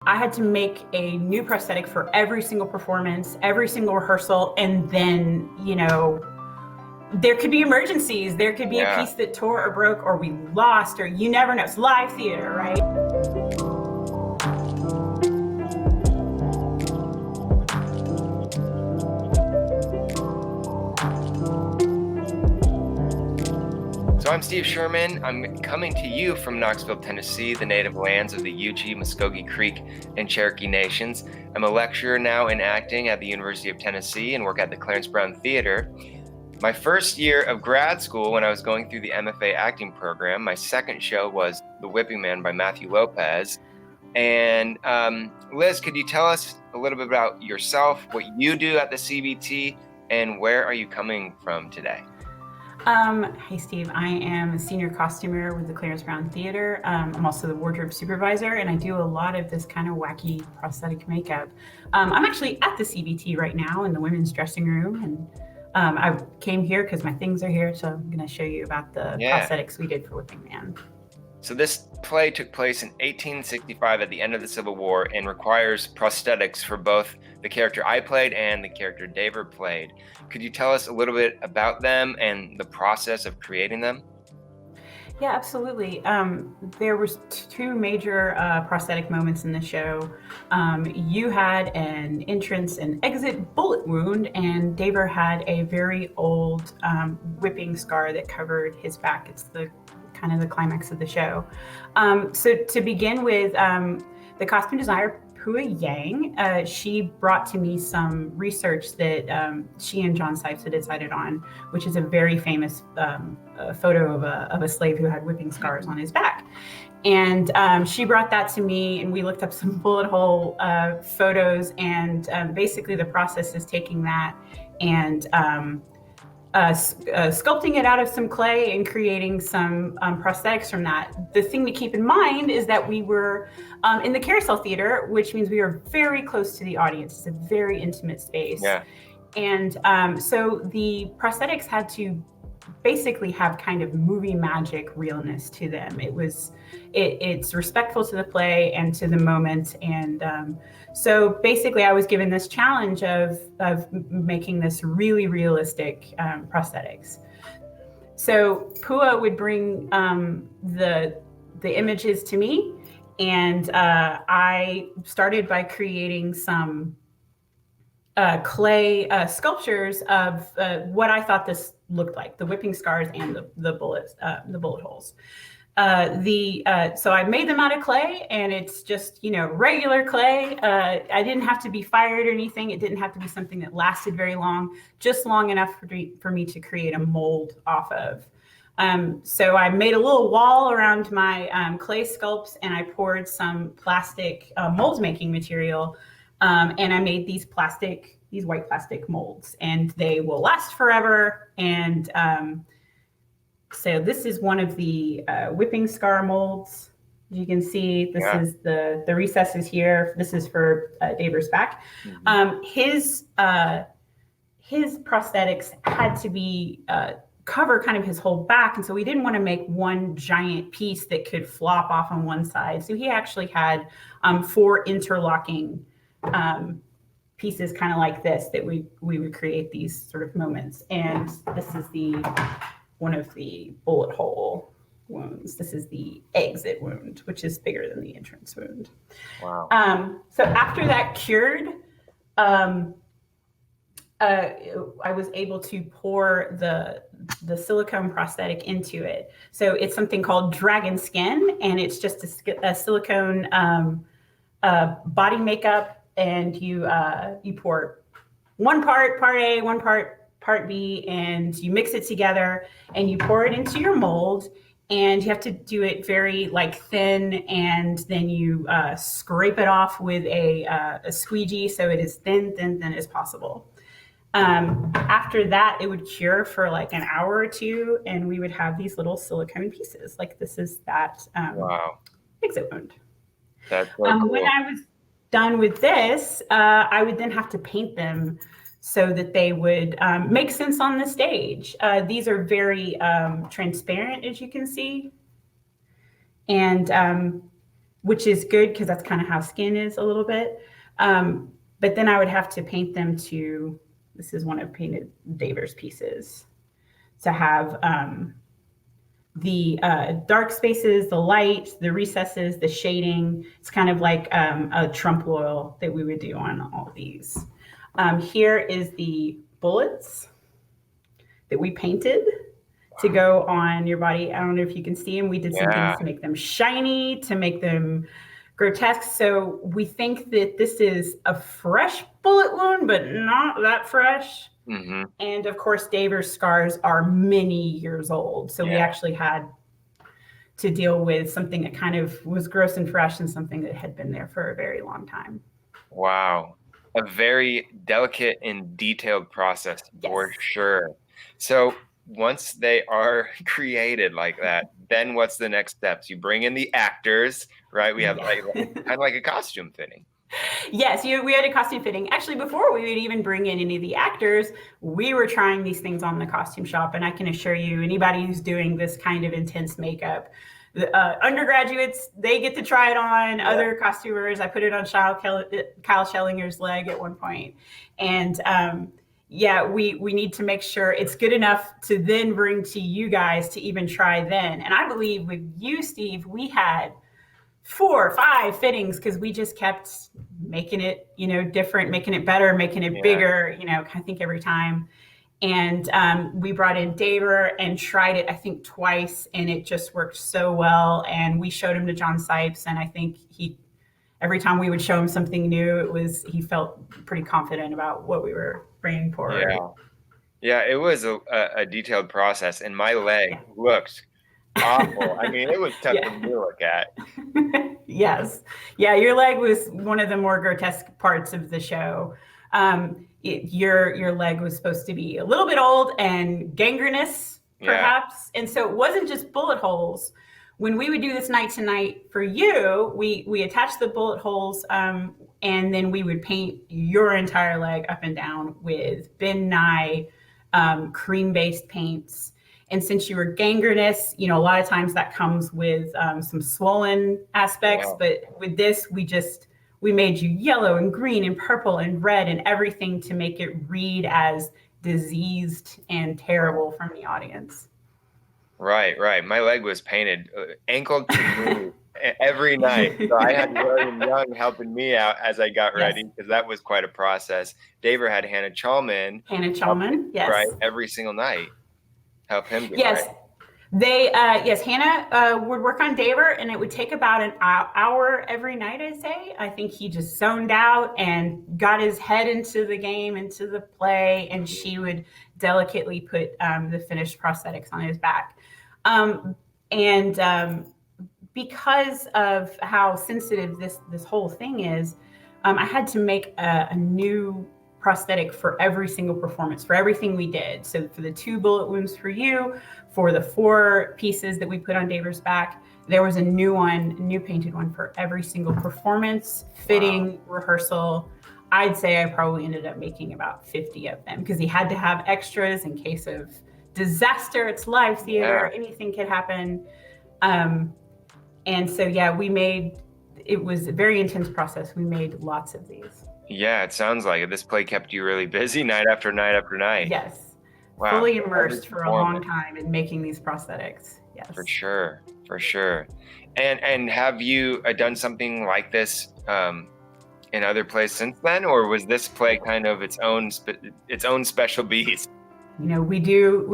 I had to make a new prosthetic for every single performance, every single rehearsal, and then, there could be emergencies. There could be a piece that tore or broke or we lost, or you never know. It's live theater, right? So I'm Steve Sherman. I'm coming to you from Knoxville, Tennessee, the native lands of the Yuchi, Muskogee Creek, and Cherokee Nations. I'm a lecturer now in acting at the University of Tennessee and work at the Clarence Brown Theater. My first year of grad school, when I was going through the MFA acting program, my second show was The Whipping Man by Matthew Lopez. And Liz, could you tell us a little bit about yourself, what you do at the CBT, and where are you coming from today? Hey Steve, I am a senior costumer with the Clarence Brown Theater. I'm also the wardrobe supervisor, and I do a lot of this kind of wacky prosthetic makeup. I'm actually at the CBT right now in the women's dressing room, and I came here because my things are here, so I'm going to show you about the prosthetics we did for Whipping Man. So this play took place in 1865 at the end of the Civil War and requires prosthetics for both the character I played and the character Daver played. Could you tell us a little bit about them and the process of creating them? Yeah, absolutely. There was two major prosthetic moments in the show. You had an entrance and exit bullet wound, and Daver had a very old whipping scar that covered his back. It's the kind of the climax of the show. So to begin with, the costume designer, Pua Yang, she brought to me some research that she and John Sipes had decided on, which is a very famous photo of a slave who had whipping scars on his back. And she brought that to me, and we looked up some bullet hole photos, and basically the process is taking that and sculpting it out of some clay and creating some prosthetics from that. The thing to keep in mind is that we were in the Carousel Theater, which means we are very close to the audience. It's a very intimate space. Yeah. And so the prosthetics had to basically have kind of movie magic realness to them. It's respectful to the play and to the moment. And so basically I was given this challenge of making this really realistic prosthetics. So Pua would bring the images to me, and I started by creating some clay sculptures of what I thought this looked like, the whipping scars and the bullet holes. So I made them out of clay, and it's just, regular clay. I didn't have to be fired or anything. It didn't have to be something that lasted very long, just long enough for me to create a mold off of. So I made a little wall around my clay sculpts, and I poured some plastic mold making material, and I made these white plastic molds, and they will last forever. And so this is one of the whipping scar molds. As you can see, this is the recesses here. This is for Daver's back. Mm-hmm. His prosthetics had to be cover kind of his whole back, and so we didn't want to make one giant piece that could flop off on one side. So he actually had 4 interlocking pieces kind of like this that we would create these sort of moments. And this is one of the bullet hole wounds. This is the exit wound, which is bigger than the entrance wound. Wow. So after that cured, I was able to pour the silicone prosthetic into it. So it's something called dragon skin, and it's just a silicone body makeup. And you pour one part A, one part B, and you mix it together, and you pour it into your mold, and you have to do it very thin, and then you scrape it off with a squeegee so it is thin as possible. After that, it would cure for an hour or two, and we would have these little silicone pieces. This is that exit wound. That's so cool. When I was done with this, I would then have to paint them so that they would make sense on the stage. These are very transparent, as you can see. And which is good because that's kind of how skin is a little bit. But then I would have to paint them to, this is one of painted Daver's pieces, to have the dark spaces, the light, the recesses, the shading. It's kind of like a Trump oil that we would do on all these. Here is the bullets that we painted to go on your body. I don't know if you can see them. We did some things to make them shiny, to make them grotesque. So we think that this is a fresh bullet wound, but not that fresh. Mm-hmm. And of course, Daver's scars are many years old. So we actually had to deal with something that kind of was gross and fresh and something that had been there for a very long time. Wow. A very delicate and detailed process for sure. So once they are created like that, then what's the next steps? You bring in the actors, right? We have like kind of like a costume fitting. Yes, we had a costume fitting. Actually, before we would even bring in any of the actors, we were trying these things on the costume shop. And I can assure you, anybody who's doing this kind of intense makeup, the undergraduates, they get to try it on. Other costumers, I put it on Kyle Schellinger's leg at one point. And we need to make sure it's good enough to then bring to you guys to even try then. And I believe with you, Steve, we had 4 or 5 fittings because we just kept making it, different, making it better, making it bigger, I think every time. And we brought in Daver and tried it, I think twice, and it just worked so well. And we showed him to John Sipes, and I think every time we would show him something new, he felt pretty confident about what we were bringing forward. Yeah, it was a detailed process, and my leg looked awful. I mean, it was tough for me to look at. Yes. Yeah, your leg was one of the more grotesque parts of the show. Your leg was supposed to be a little bit old and gangrenous, perhaps. And so it wasn't just bullet holes. When we would do this night to night for you, we attached the bullet holes and then we would paint your entire leg up and down with Ben Nye cream-based paints. And since you were gangrenous, a lot of times that comes with some swollen aspects. But with this, we made you yellow and green and purple and red and everything to make it read as diseased and terrible from the audience. Right. My leg was painted ankle to knee every night. So I had William Young helping me out as I got ready, because that was quite a process. Daver had Hannah Chalman, right, every single night. Help him get right. Hannah would work on Daver, and it would take about an hour every night, I'd say. I think he just zoned out and got his head into the game, into the play, and she would delicately put the finished prosthetics on his back. Because of how sensitive this whole thing is, I had to make a new prosthetic for every single performance, for everything we did. So for the 2 bullet wounds for you, for the 4 pieces that we put on Daver's back, there was a new painted one for every single performance, fitting, rehearsal. I'd say I probably ended up making about 50 of them because he had to have extras in case of disaster. It's live theater, anything could happen. And so, it was a very intense process. We made lots of these. Yeah, it sounds like it. This play kept you really busy night after night after night. Yes. Wow. Fully immersed for a long time in making these prosthetics. Yes. For sure. And have you done something like this in other plays since then, or was this play kind of its own special beast? We do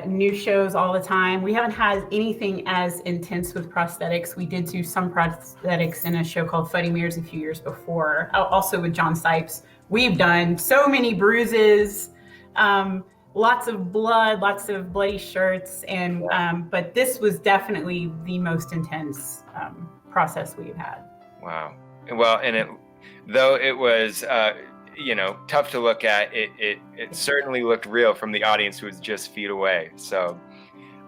new shows all the time. We haven't had anything as intense with prosthetics. We did do some prosthetics in a show called Fuddy Mears a few years before, also with John Sipes. We've done so many bruises, lots of blood, lots of bloody shirts, and but this was definitely the most intense process we've had. Wow. Well, and though it was tough to look at, it certainly looked real from the audience who was just feet away. So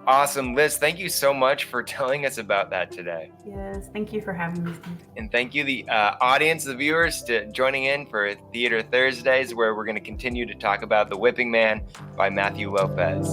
awesome. Liz, thank you so much for telling us about that today. Yes, thank you for having me. And thank you, the audience, the viewers, to joining in for Theater Thursdays, where we're going to continue to talk about The Whipping Man by Matthew Lopez.